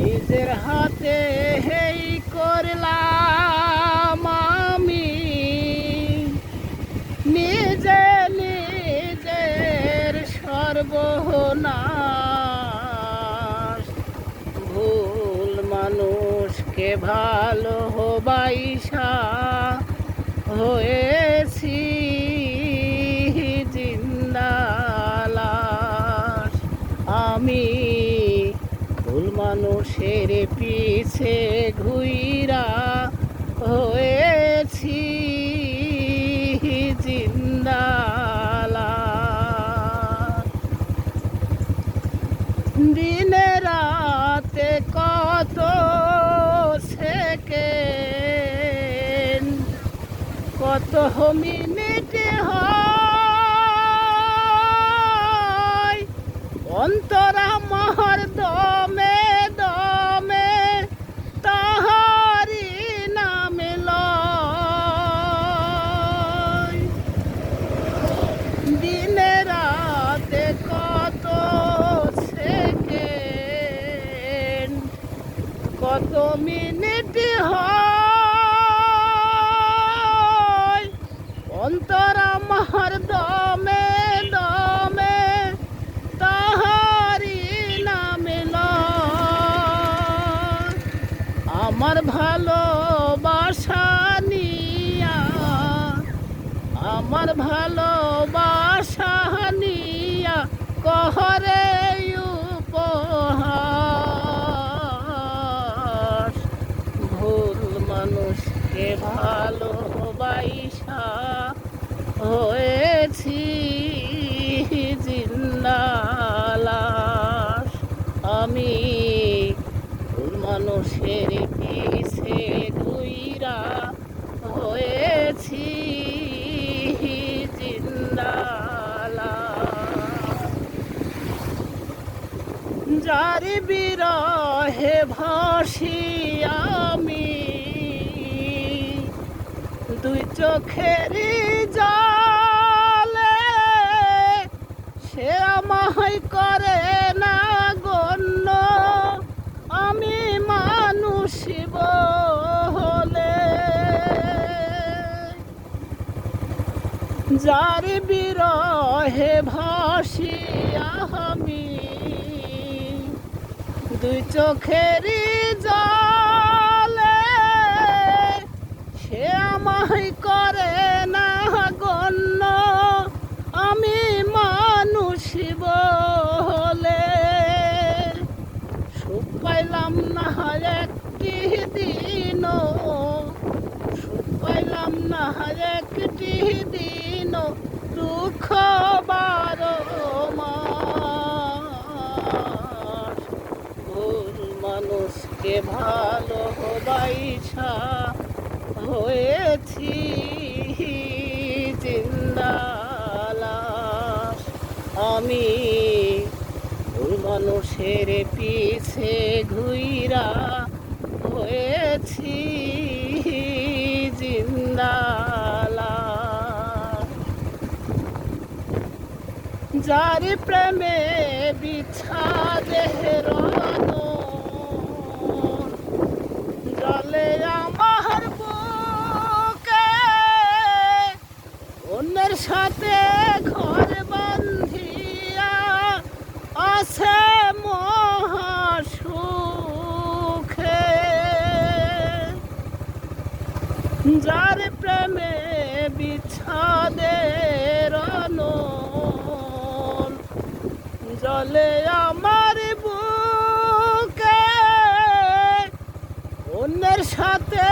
নিজের হাতে হেই করলাম আমি নিজে নিজের সর্বনাশ। ভুল মানুষকে ভালোবাসা হয়েছি জিন্দা লাশ। আমি ভুল মানুষের পিছে ঘুইরা হয়েছি জিন্দা লাশ। দিনে রাতে কত সেকেন্ড কত মিনিট হয় অন্তর আমার দমে দমে তাহারি নাম লয়। দিনে রাতে কত সেকেন্ড কত মিনিট হয় অন্তর আমার দমে দমে তাহারি নামে লয়। আমার ভালোবাসা নিয়া আমার ভালোবাসা নিয়া কহরে উপহাস। ভুল মানুষকে ভালোবাসা হয়েছি জিন্দা লাশ। আমি ভুল মানুষের পিছে ঘুইরা হয়েছি জিন্দা লাশ। যার বিরহে ভাসি আমি দুই চোখের জলে সে আমায় করে না গণ্য আমি মানুষ বলে। যার বিরহে ভাসি আমি দুই চোখের জলে সে আমায় করে না গণ্য আমি মানুষ বলে। সুখ পাইলাম না একটি দিনও সুখ পাইলাম না একটি দিনও দুঃখ বারো মাস। ভুল মানুষকে ভালোবাসা হয়েছি জিন্দা লাশ। আমি ভুল মানুষের পিছে ঘুইরা হয়েছি জিন্দা লাশ। যার প্রেমে বিচ্ছাদের জলে আমার বুকে অন্যের সাথে ঘর বান্ধিয়া আছে মহাসুখে। যার প্রেমে বিচ্ছাদের জলে আমার বুকে অন্যের সাথে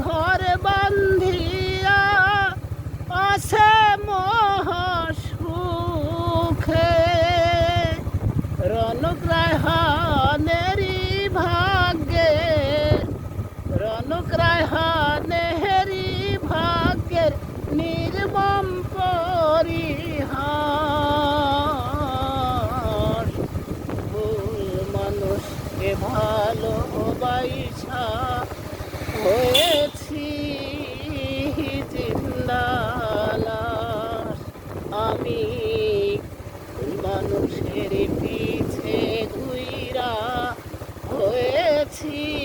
ঘর বান্ধিয়া আছে মহাসুখে। রনক রায়হানেরই ভাগ্যে রনক রায়হানেরই ভাগ্যের নির্মম পরিহাস। ভুল মানুষকে ভালোবাসা হয়েছি জিন্দা লাশ। আমি মানুষের পিছে ঘুইরা হয়ে গেছি